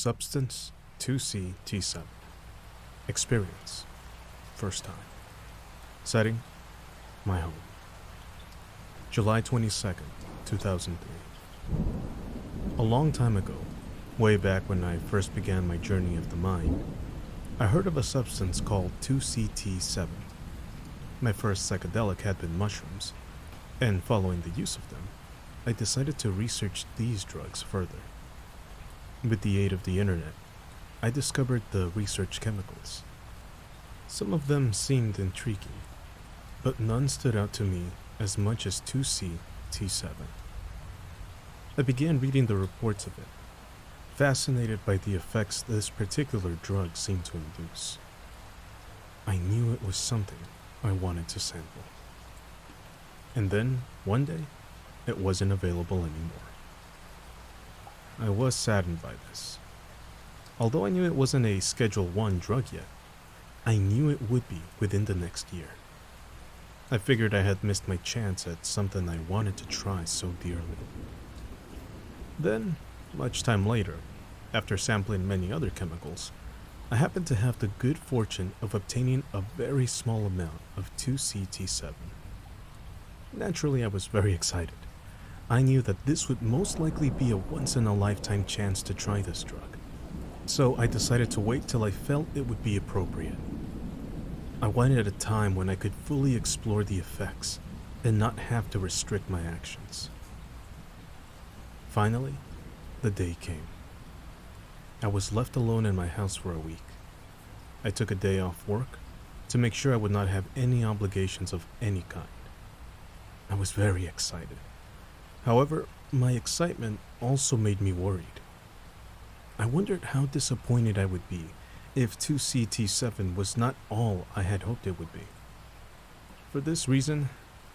Substance 2C-T7. Experience. First time. Setting. My home. July 22nd, 2003. A long time ago, way back when I first began my journey of the mind, I heard of a substance called 2C-T7. My first psychedelic had been mushrooms, and following the use of them, I decided to research these drugs further. With the aid of the internet, I discovered the research chemicals. Some of them seemed intriguing, but none stood out to me as much as 2C-T7. I began reading the reports of it, fascinated by the effects this particular drug seemed to induce. I knew it was something I wanted to sample. And then, one day, it wasn't available anymore. I was saddened by this. Although I knew it wasn't a Schedule I drug yet, I knew it would be within the next year. I figured I had missed my chance at something I wanted to try so dearly. Then, much time later, after sampling many other chemicals, I happened to have the good fortune of obtaining a very small amount of 2C-T7. Naturally, I was very excited. I knew that this would most likely be a once-in-a-lifetime chance to try this drug, so I decided to wait till I felt it would be appropriate. I wanted a time when I could fully explore the effects and not have to restrict my actions. Finally, the day came. I was left alone in my house for a week. I took a day off work to make sure I would not have any obligations of any kind. I was very excited. However, my excitement also made me worried. I wondered how disappointed I would be if 2C-T7 was not all I had hoped it would be. For this reason,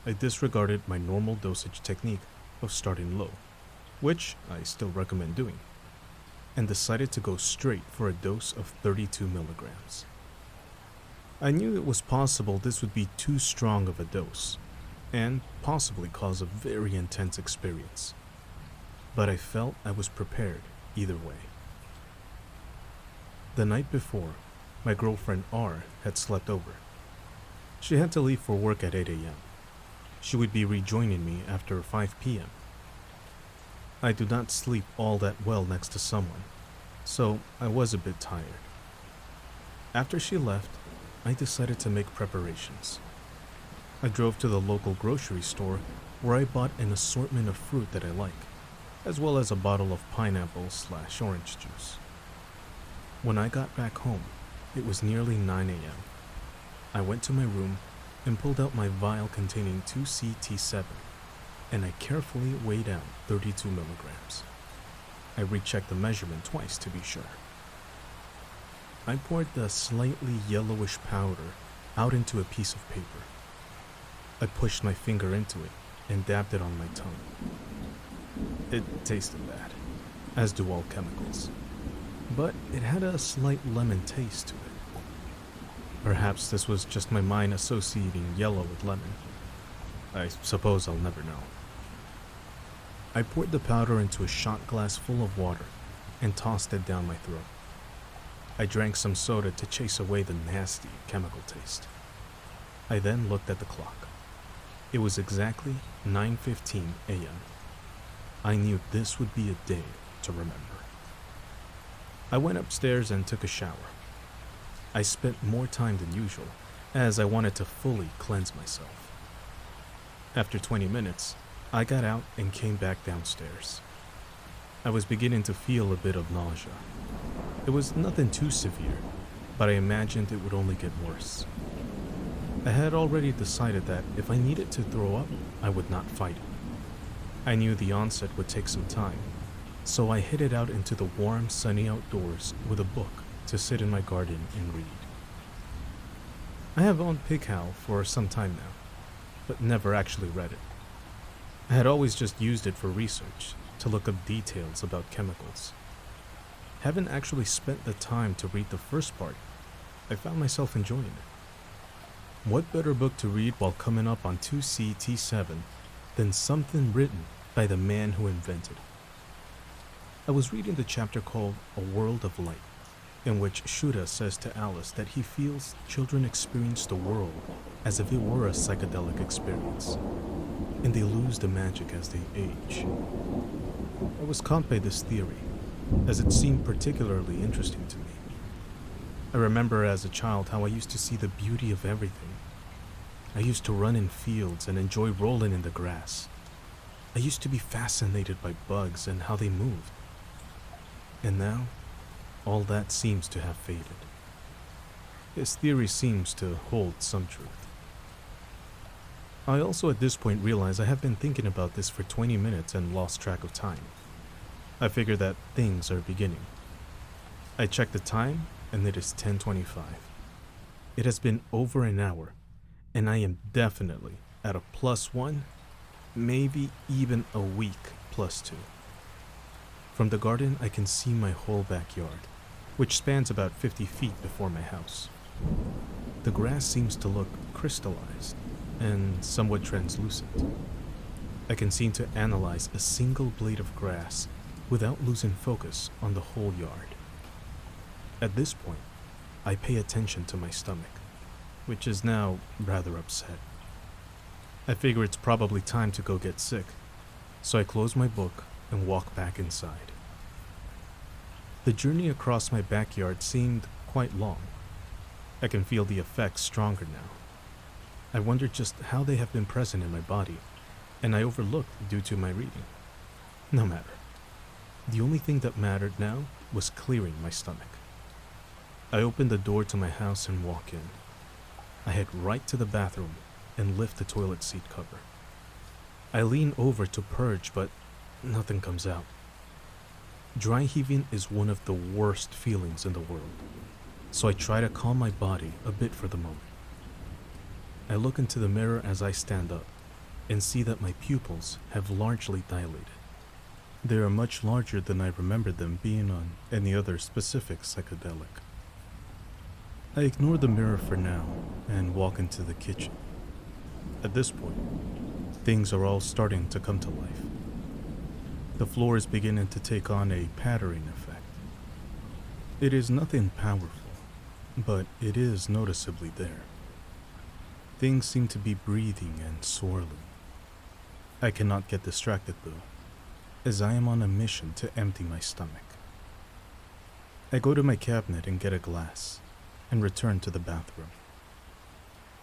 I disregarded my normal dosage technique of starting low, which I still recommend doing, and decided to go straight for a dose of 32 milligrams. I knew it was possible this would be too strong of a dose, and possibly cause a very intense experience. But I felt I was prepared either way. The night before, my girlfriend R had slept over. She had to leave for work at 8 a.m. She would be rejoining me after 5 p.m. I do not sleep all that well next to someone, so I was a bit tired. After she left, I decided to make preparations. I drove to the local grocery store where I bought an assortment of fruit that I like, as well as a bottle of pineapple/orange juice. When I got back home, it was nearly 9 a.m. I went to my room and pulled out my vial containing 2C-T7, and I carefully weighed out 32 milligrams. I rechecked the measurement twice to be sure. I poured the slightly yellowish powder out into a piece of paper. I pushed my finger into it and dabbed it on my tongue. It tasted bad, as do all chemicals, but it had a slight lemon taste to it. Perhaps this was just my mind associating yellow with lemon. I suppose I'll never know. I poured the powder into a shot glass full of water and tossed it down my throat. I drank some soda to chase away the nasty chemical taste. I then looked at the clock. It was exactly 9:15 a.m. I knew this would be a day to remember. I went upstairs and took a shower. I spent more time than usual, as I wanted to fully cleanse myself. After 20 minutes, I got out and came back downstairs. I was beginning to feel a bit of nausea. It was nothing too severe, but I imagined it would only get worse. I had already decided that if I needed to throw up, I would not fight it. I knew the onset would take some time, so I headed out into the warm, sunny outdoors with a book to sit in my garden and read. I have owned Pig Howl for some time now, but never actually read it. I had always just used it for research, to look up details about chemicals. Haven't actually spent the time to read the first part. I found myself enjoying it. What better book to read while coming up on 2C-T7 than something written by the man who invented it? I was reading the chapter called A World of Light, in which Shuda says to Alice that he feels children experience the world as if it were a psychedelic experience, and they lose the magic as they age. I was caught by this theory, as it seemed particularly interesting to me. I remember as a child how I used to see the beauty of everything. I used to run in fields and enjoy rolling in the grass. I used to be fascinated by bugs and how they moved. And now, all that seems to have faded. His theory seems to hold some truth. I also at this point realize I have been thinking about this for 20 minutes and lost track of time. I figure that things are beginning. I check the time and it is 10:25. It has been over an hour and I am definitely at a +1, maybe even a week +2. From the garden I can see my whole backyard, which spans about 50 feet before my house. The grass seems to look crystallized and somewhat translucent. I can seem to analyze a single blade of grass without losing focus on the whole yard. At this point, I pay attention to my stomach, which is now rather upset. I figure it's probably time to go get sick, so I close my book and walk back inside. The journey across my backyard seemed quite long. I can feel the effects stronger now. I wonder just how they have been present in my body, and I overlooked due to my reading. No matter. The only thing that mattered now was clearing my stomach. I open the door to my house and walk in. I head right to the bathroom and lift the toilet seat cover. I lean over to purge, but nothing comes out. Dry heaving is one of the worst feelings in the world, so I try to calm my body a bit for the moment. I look into the mirror as I stand up and see that my pupils have largely dilated. They are much larger than I remembered them being on any other specific psychedelic. I ignore the mirror for now and walk into the kitchen. At this point, things are all starting to come to life. The floor is beginning to take on a patterning effect. It is nothing powerful, but it is noticeably there. Things seem to be breathing and swirling. I cannot get distracted though, as I am on a mission to empty my stomach. I go to my cabinet and get a glass, and return to the bathroom.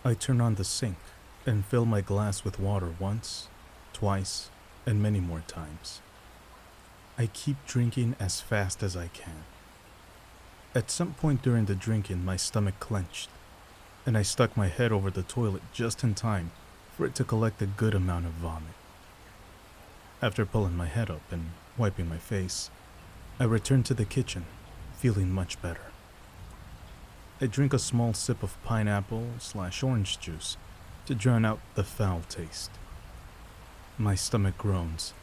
I turn on the sink and fill my glass with water once, twice, and many more times. I keep drinking as fast as I can. At some point during the drinking, my stomach clenched, and I stuck my head over the toilet just in time for it to collect a good amount of vomit. After pulling my head up and wiping my face, I return to the kitchen, feeling much better. I drink a small sip of pineapple/orange juice to drown out the foul taste. My stomach groans,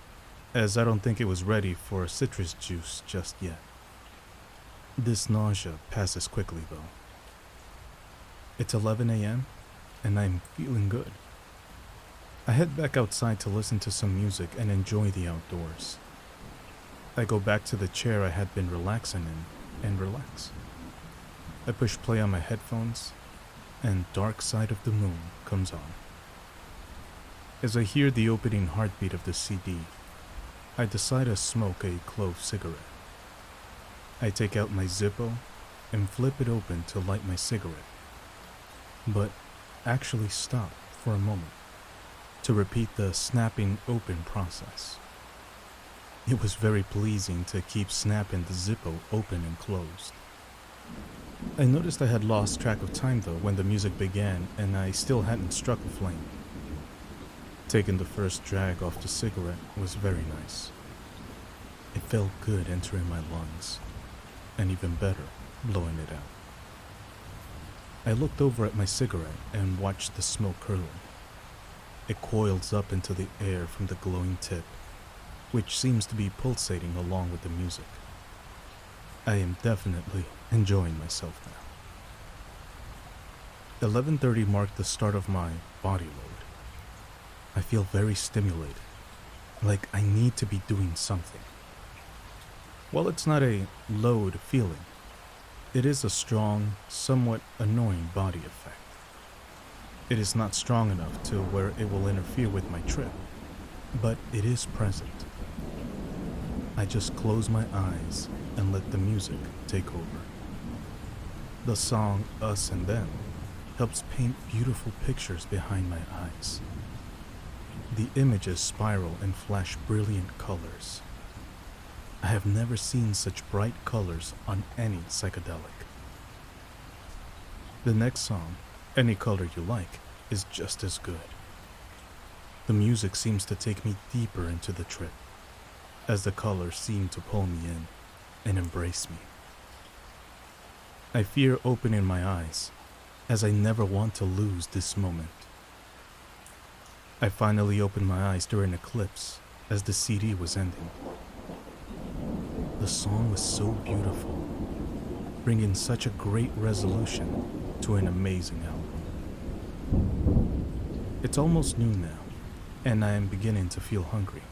as I don't think it was ready for citrus juice just yet. This nausea passes quickly though. It's 11 a.m. and I'm feeling good. I head back outside to listen to some music and enjoy the outdoors. I go back to the chair I had been relaxing in and relax. I push play on my headphones, and Dark Side of the Moon comes on. As I hear the opening heartbeat of the CD, I decide to smoke a clove cigarette. I take out my Zippo and flip it open to light my cigarette, but actually stop for a moment to repeat the snapping open process. It was very pleasing to keep snapping the Zippo open and closed. I noticed I had lost track of time though when the music began and I still hadn't struck a flame. Taking the first drag off the cigarette was very nice. It felt good entering my lungs, and even better blowing it out. I looked over at my cigarette and watched the smoke curling. It coils up into the air from the glowing tip, which seems to be pulsating along with the music. I am definitely enjoying myself now. 11:30 marked the start of my body load. I feel very stimulated, like I need to be doing something. While it's not a load feeling, it is a strong, somewhat annoying body effect. It is not strong enough to where it will interfere with my trip, but it is present. I just close my eyes and let the music take over. The song Us and Them helps paint beautiful pictures behind my eyes. The images spiral and flash brilliant colors. I have never seen such bright colors on any psychedelic. The next song, Any Color You Like, is just as good. The music seems to take me deeper into the trip, as the colors seem to pull me in and embrace me. I fear opening my eyes, as I never want to lose this moment. I finally opened my eyes during eclipse as the CD was ending. The song was so beautiful, bringing such a great resolution to an amazing album. It's almost noon now, and I am beginning to feel hungry.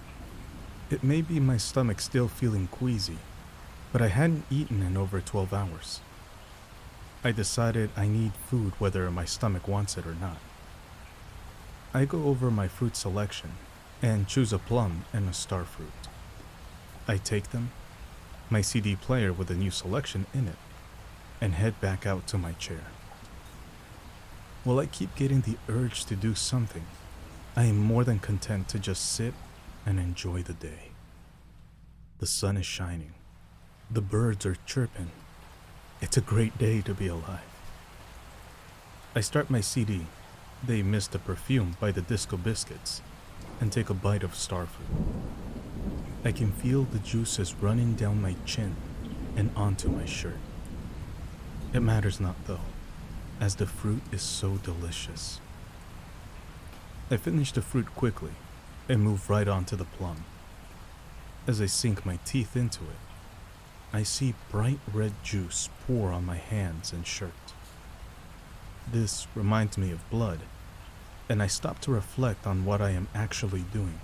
It may be my stomach still feeling queasy, but I hadn't eaten in over 12 hours. I decided I need food whether my stomach wants it or not. I go over my fruit selection and choose a plum and a star fruit. I take them, my CD player with a new selection in it, and head back out to my chair. While I keep getting the urge to do something, I am more than content to just sit and enjoy the day. The sun is shining. The birds are chirping. It's a great day to be alive. I start my CD, They Miss the Perfume by the Disco Biscuits, and take a bite of starfruit. I can feel the juices running down my chin and onto my shirt. It matters not though, as the fruit is so delicious. I finish the fruit quickly and move right on to the plum. As I sink my teeth into it, I see bright red juice pour on my hands and shirt. This reminds me of blood, and I stop to reflect on what I am actually doing.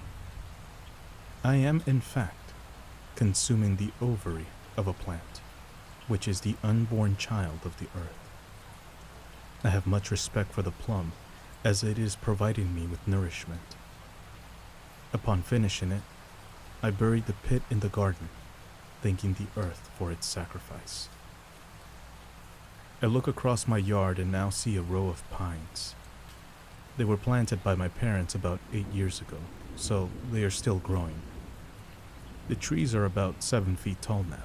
I am, in fact, consuming the ovary of a plant, which is the unborn child of the earth. I have much respect for the plum, as it is providing me with nourishment. Upon finishing it, I buried the pit in the garden, thanking the earth for its sacrifice. I look across my yard and now see a row of pines. They were planted by my parents about 8 years ago, so they are still growing. The trees are about 7 feet tall now.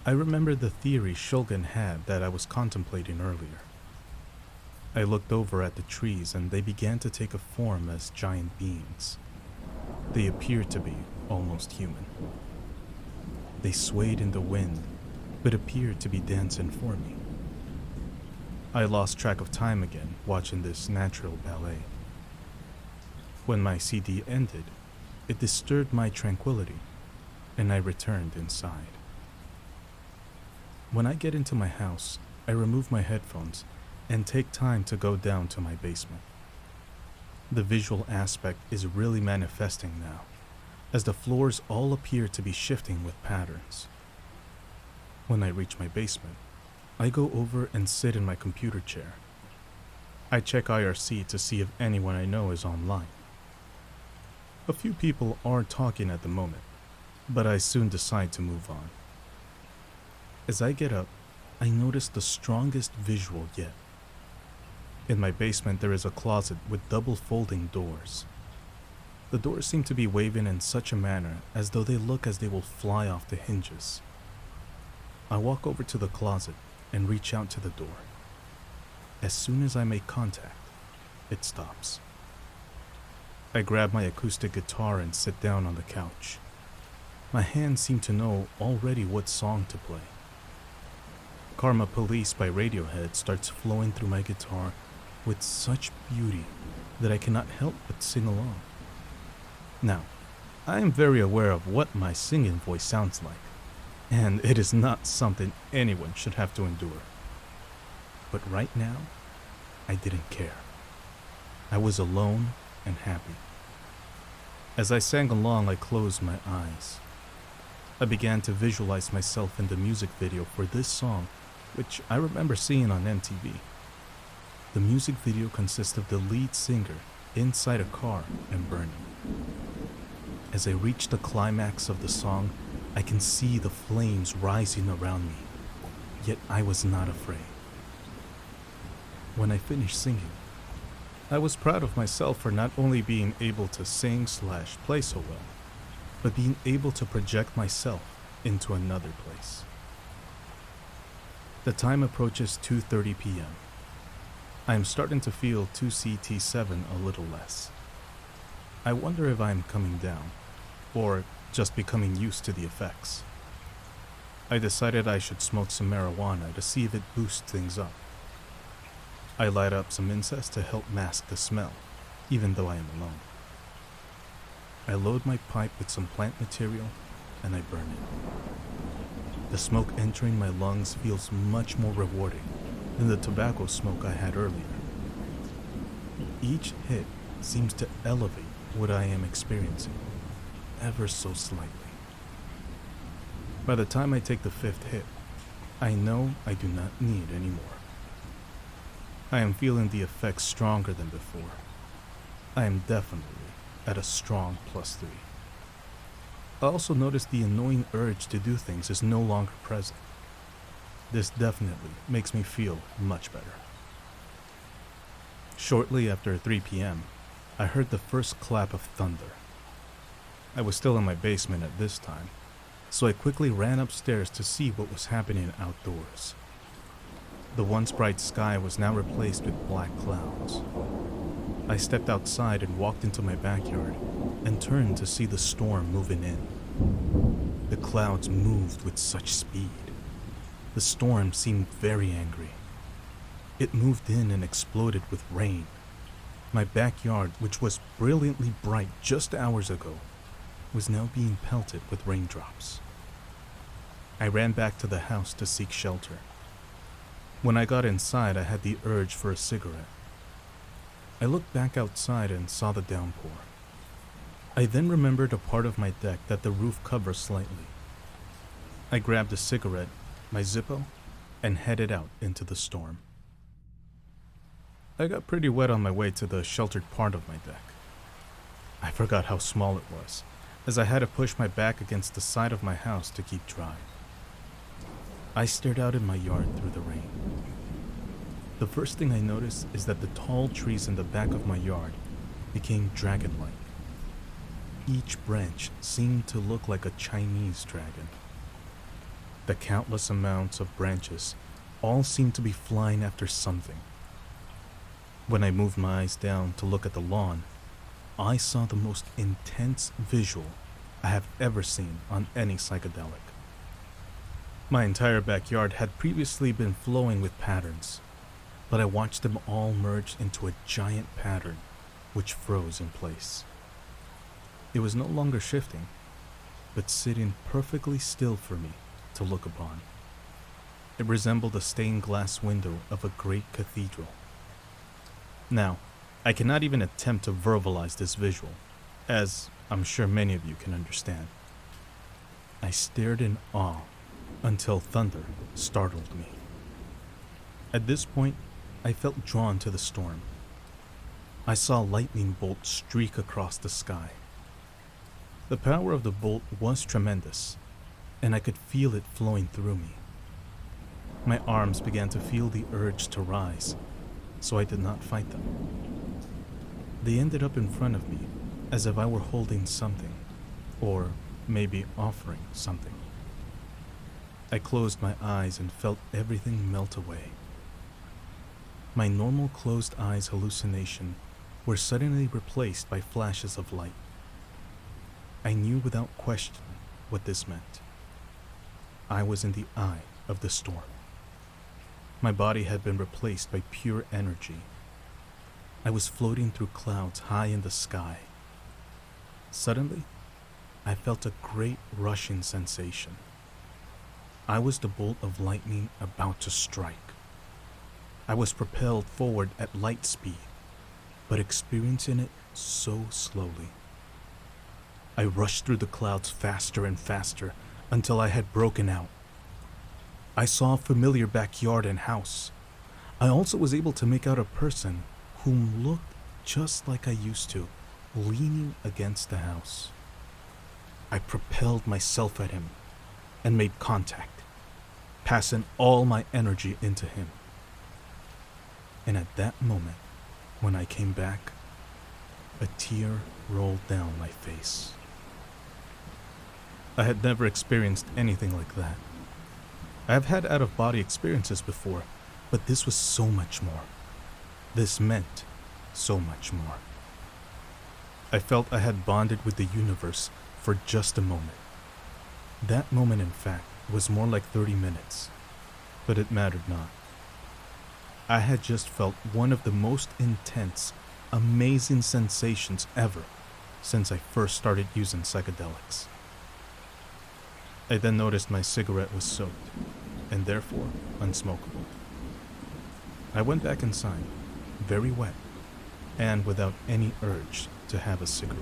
I remember the theory Shulgin had that I was contemplating earlier. I looked over at the trees and they began to take a form as giant beings. They appeared to be almost human. They swayed in the wind, but appeared to be dancing for me. I lost track of time again watching this natural ballet. When my CD ended, it disturbed my tranquility, and I returned inside. When I get into my house, I remove my headphones and take time to go down to my basement. The visual aspect is really manifesting now, as the floors all appear to be shifting with patterns. When I reach my basement, I go over and sit in my computer chair. I check IRC to see if anyone I know is online. A few people are talking at the moment, but I soon decide to move on. As I get up, I notice the strongest visual yet. In my basement there is a closet with double folding doors. The doors seem to be waving in such a manner as though they look as they will fly off the hinges. I walk over to the closet and reach out to the door. As soon as I make contact, it stops. I grab my acoustic guitar and sit down on the couch. My hands seem to know already what song to play. Karma Police by Radiohead starts flowing through my guitar with such beauty that I cannot help but sing along. Now, I am very aware of what my singing voice sounds like, and it is not something anyone should have to endure. But right now, I didn't care. I was alone and happy. As I sang along, I closed my eyes. I began to visualize myself in the music video for this song, which I remember seeing on MTV. The music video consists of the lead singer inside a car and burning. As I reach the climax of the song, I can see the flames rising around me, yet I was not afraid. When I finished singing, I was proud of myself for not only being able to sing/play so well, but being able to project myself into another place. The time approaches 2:30 p.m. I am starting to feel 2C-T-7 a little less. I wonder if I am coming down, or just becoming used to the effects. I decided I should smoke some marijuana to see if it boosts things up. I light up some incense to help mask the smell, even though I am alone. I load my pipe with some plant material, and I burn it. The smoke entering my lungs feels much more rewarding than the tobacco smoke I had earlier. Each hit seems to elevate what I am experiencing, ever so slightly. By the time I take the 5th hit, I know I do not need any more. I am feeling the effects stronger than before. I am definitely at a strong +3. I also notice the annoying urge to do things is no longer present. This definitely makes me feel much better. Shortly after 3 p.m., I heard the first clap of thunder. I was still in my basement at this time, so I quickly ran upstairs to see what was happening outdoors. The once bright sky was now replaced with black clouds. I stepped outside and walked into my backyard and turned to see the storm moving in. The clouds moved with such speed. The storm seemed very angry. It moved in and exploded with rain. My backyard, which was brilliantly bright just hours ago, was now being pelted with raindrops. I ran back to the house to seek shelter. When I got inside, I had the urge for a cigarette. I looked back outside and saw the downpour. I then remembered a part of my deck that the roof covers slightly. I grabbed a cigarette, my Zippo, and headed out into the storm. I got pretty wet on my way to the sheltered part of my deck. I forgot how small it was, as I had to push my back against the side of my house to keep dry. I stared out in my yard through the rain. The first thing I noticed is that the tall trees in the back of my yard became dragon-like. Each branch seemed to look like a Chinese dragon. The countless amounts of branches all seemed to be flying after something. When I moved my eyes down to look at the lawn, I saw the most intense visual I have ever seen on any psychedelic. My entire backyard had previously been flowing with patterns, but I watched them all merge into a giant pattern which froze in place. It was no longer shifting, but sitting perfectly still for me to look upon. It resembled a stained glass window of a great cathedral. Now, I cannot even attempt to verbalize this visual, as I'm sure many of you can understand. I stared in awe until thunder startled me. At this point, I felt drawn to the storm. I saw a lightning bolt streak across the sky. The power of the bolt was tremendous, and I could feel it flowing through me. My arms began to feel the urge to rise, so I did not fight them. They ended up in front of me, as if I were holding something, or maybe offering something. I closed my eyes and felt everything melt away. My normal closed eyes hallucination were suddenly replaced by flashes of light. I knew without question what this meant. I was in the eye of the storm. My body had been replaced by pure energy. I was floating through clouds high in the sky. Suddenly, I felt a great rushing sensation. I was the bolt of lightning about to strike. I was propelled forward at light speed, but experiencing it so slowly. I rushed through the clouds faster and faster until I had broken out. I saw a familiar backyard and house. I also was able to make out a person whom looked just like I used to, leaning against the house. I propelled myself at him and made contact, passing all my energy into him. And at that moment, when I came back, a tear rolled down my face. I had never experienced anything like that. I have had out-of-body experiences before, but this was so much more. This meant so much more. I felt I had bonded with the universe for just a moment. That moment, in fact, was more like 30 minutes, but it mattered not. I had just felt one of the most intense, amazing sensations ever since I first started using psychedelics. I then noticed my cigarette was soaked, and therefore unsmokable. I went back inside, very wet, and without any urge to have a cigarette.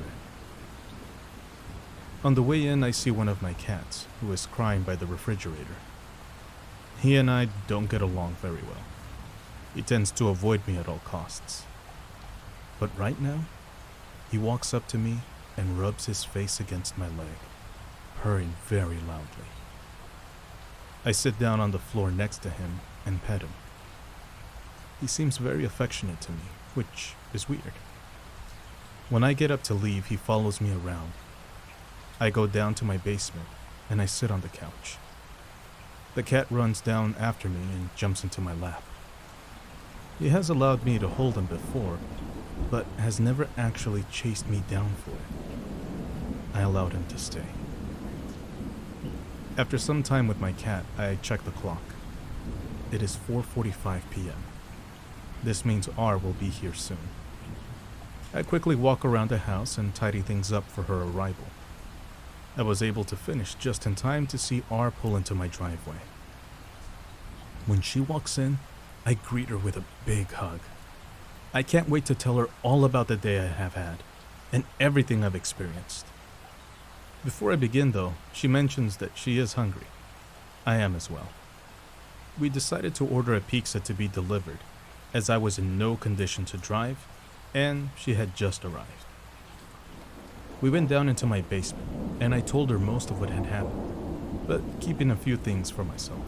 On the way in, I see one of my cats, who is crying by the refrigerator. He and I don't get along very well. He tends to avoid me at all costs. But right now, he walks up to me and rubs his face against my leg, purring very loudly. I sit down on the floor next to him and pet him. He seems very affectionate to me, which is weird. When I get up to leave, he follows me around. I go down to my basement and I sit on the couch. The cat runs down after me and jumps into my lap. He has allowed me to hold him before, but has never actually chased me down for it. I allowed him to stay. After some time with my cat, I check the clock. It is 4:45 p.m. This means R will be here soon. I quickly walk around the house and tidy things up for her arrival. I was able to finish just in time to see R pull into my driveway. When she walks in, I greet her with a big hug. I can't wait to tell her all about the day I have had and everything I've experienced. Before I begin, though, she mentions that she is hungry. I am as well. We decided to order a pizza to be delivered, as I was in no condition to drive, and she had just arrived. We went down into my basement, and I told her most of what had happened, but keeping a few things for myself.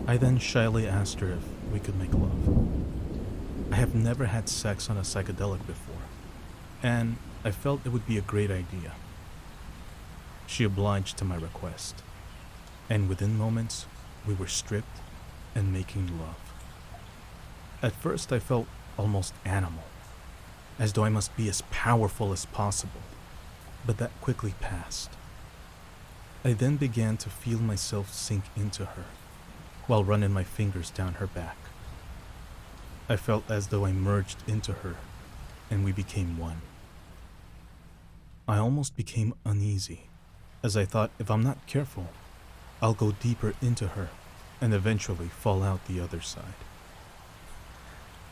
I then shyly asked her if we could make love. I have never had sex on a psychedelic before, and I felt it would be a great idea. She obliged to my request, and within moments, we were stripped and making love. At first, I felt almost animal, as though I must be as powerful as possible, but that quickly passed. I then began to feel myself sink into her, while running my fingers down her back. I felt as though I merged into her, and we became one. I almost became uneasy, as I thought if I'm not careful, I'll go deeper into her and eventually fall out the other side.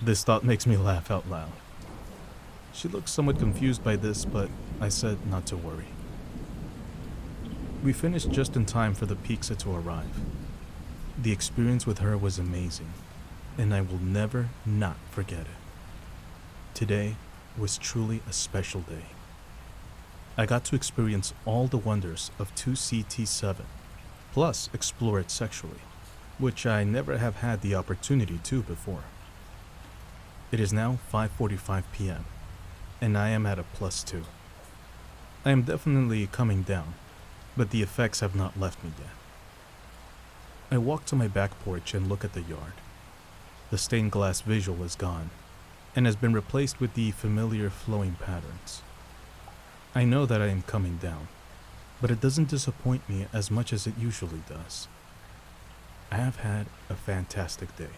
This thought makes me laugh out loud. She looked somewhat confused by this, but I said not to worry. We finished just in time for the pizza to arrive. The experience with her was amazing, and I will never not forget it. Today was truly a special day. I got to experience all the wonders of 2C-T-7, plus explore it sexually, which I never have had the opportunity to before. It is now 5:45 p.m., and I am at a +2. I am definitely coming down, but the effects have not left me yet. I walk to my back porch and look at the yard. The stained glass visual is gone, and has been replaced with the familiar flowing patterns. I know that I am coming down, but it doesn't disappoint me as much as it usually does. I have had a fantastic day.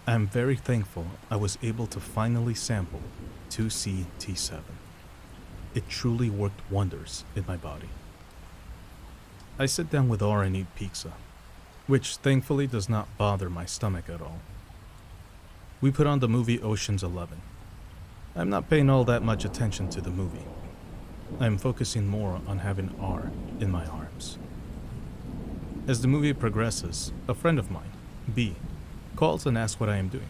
I am very thankful I was able to finally sample 2C-T7. It truly worked wonders in my body. I sit down with R and eat pizza, which thankfully does not bother my stomach at all. We put on the movie Ocean's 11. I'm not paying all that much attention to the movie. I am focusing more on having R in my arms. As the movie progresses, a friend of mine, B, calls and asks what I am doing.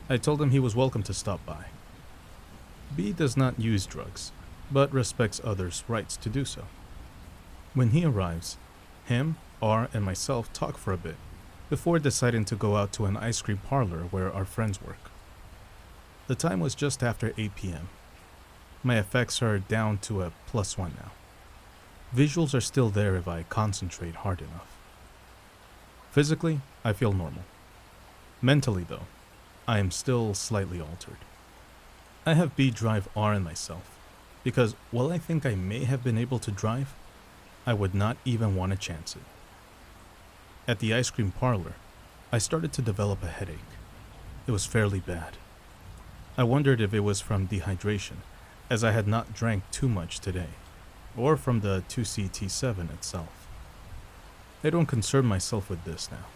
I told him he was welcome to stop by. B does not use drugs, but respects others' rights to do so. When he arrives, him, R, and myself talk for a bit before deciding to go out to an ice cream parlor where our friends work. The time was just after 8 p.m. My effects are down to a +1 now. Visuals are still there if I concentrate hard enough. Physically, I feel normal. Mentally, though, I am still slightly altered. I have B drive R and myself, because while I think I may have been able to drive, I would not even want to chance it. At the ice cream parlor, I started to develop a headache. It was fairly bad. I wondered if it was from dehydration, as I had not drank too much today, or from the 2C-T-7 itself. I don't concern myself with this now.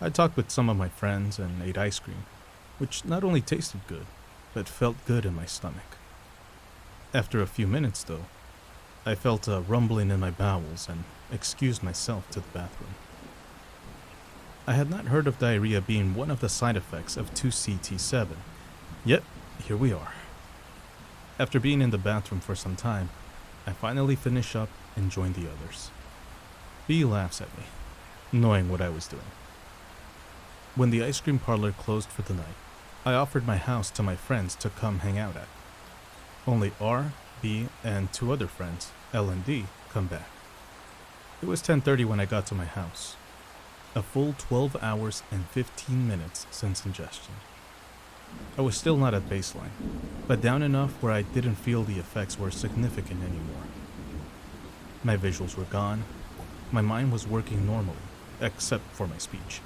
I talked with some of my friends and ate ice cream, which not only tasted good, but felt good in my stomach. After a few minutes, though, I felt a rumbling in my bowels and excused myself to the bathroom. I had not heard of diarrhea being one of the side effects of 2C-T-7, yet here we are. After being in the bathroom for some time, I finally finish up and join the others. B laughs at me, knowing what I was doing. When the ice cream parlor closed for the night, I offered my house to my friends to come hang out at. Only R, B, and 2 other friends, L and D, come back. It was 10:30 when I got to my house. A full 12 hours and 15 minutes since ingestion. I was still not at baseline, but down enough where I didn't feel the effects were significant anymore. My visuals were gone. My mind was working normally, except for my speech.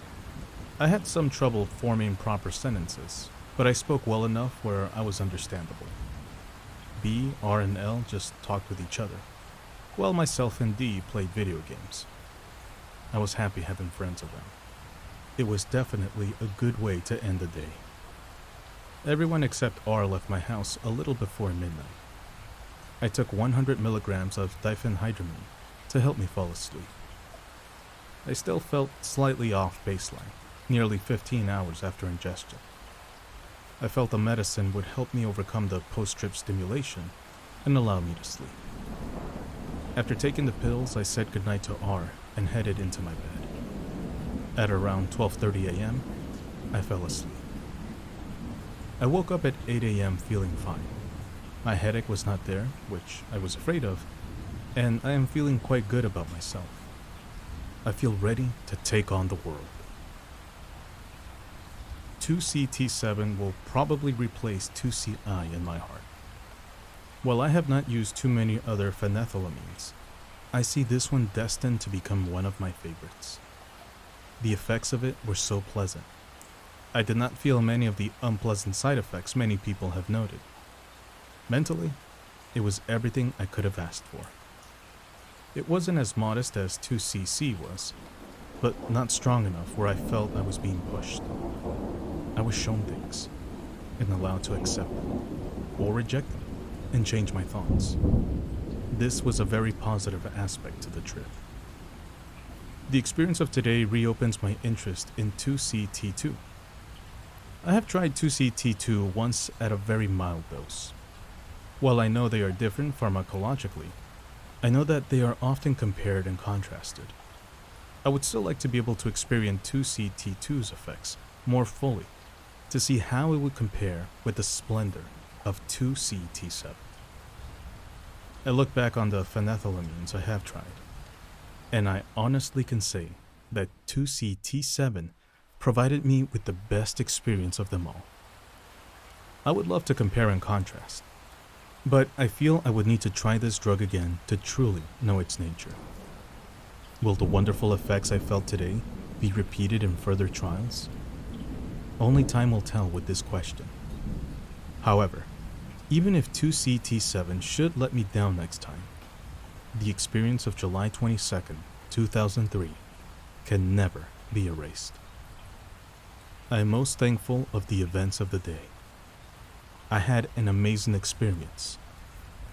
I had some trouble forming proper sentences, but I spoke well enough where I was understandable. B, R, and L just talked with each other, while myself and D played video games. I was happy having friends around. It was definitely a good way to end the day. Everyone except R left my house a little before midnight. I took 100 milligrams of diphenhydramine to help me fall asleep. I still felt slightly off baseline, nearly 15 hours after ingestion. I felt the medicine would help me overcome the post-trip stimulation and allow me to sleep. After taking the pills, I said goodnight to R and headed into my bed. At around 12:30 a.m., I fell asleep. I woke up at 8 a.m. feeling fine. My headache was not there, which I was afraid of, and I am feeling quite good about myself. I feel ready to take on the world. 2C-T7 will probably replace 2CI in my heart. While I have not used too many other phenethylamines, I see this one destined to become one of my favorites. The effects of it were so pleasant. I did not feel many of the unpleasant side effects many people have noted. Mentally, it was everything I could have asked for. It wasn't as modest as 2CC was, but not strong enough where I felt I was being pushed. I was shown things and allowed to accept them or reject them and change my thoughts. This was a very positive aspect to the trip. The experience of today reopens my interest in 2C-T2. I have tried 2C-T2 once at a very mild dose. While I know they are different pharmacologically, I know that they are often compared and contrasted. I would still like to be able to experience 2C-T2's effects more fully, to see how it would compare with the splendor of 2C-T7. I look back on the phenethylamines I have tried, and I honestly can say that 2C-T7 provided me with the best experience of them all. I would love to compare and contrast, but I feel I would need to try this drug again to truly know its nature. Will the wonderful effects I felt today be repeated in further trials? Only time will tell with this question. However, even if 2C-T7 should let me down next time, the experience of July 22nd, 2003 can never be erased. I am most thankful of the events of the day. I had an amazing experience,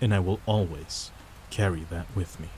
and I will always carry that with me.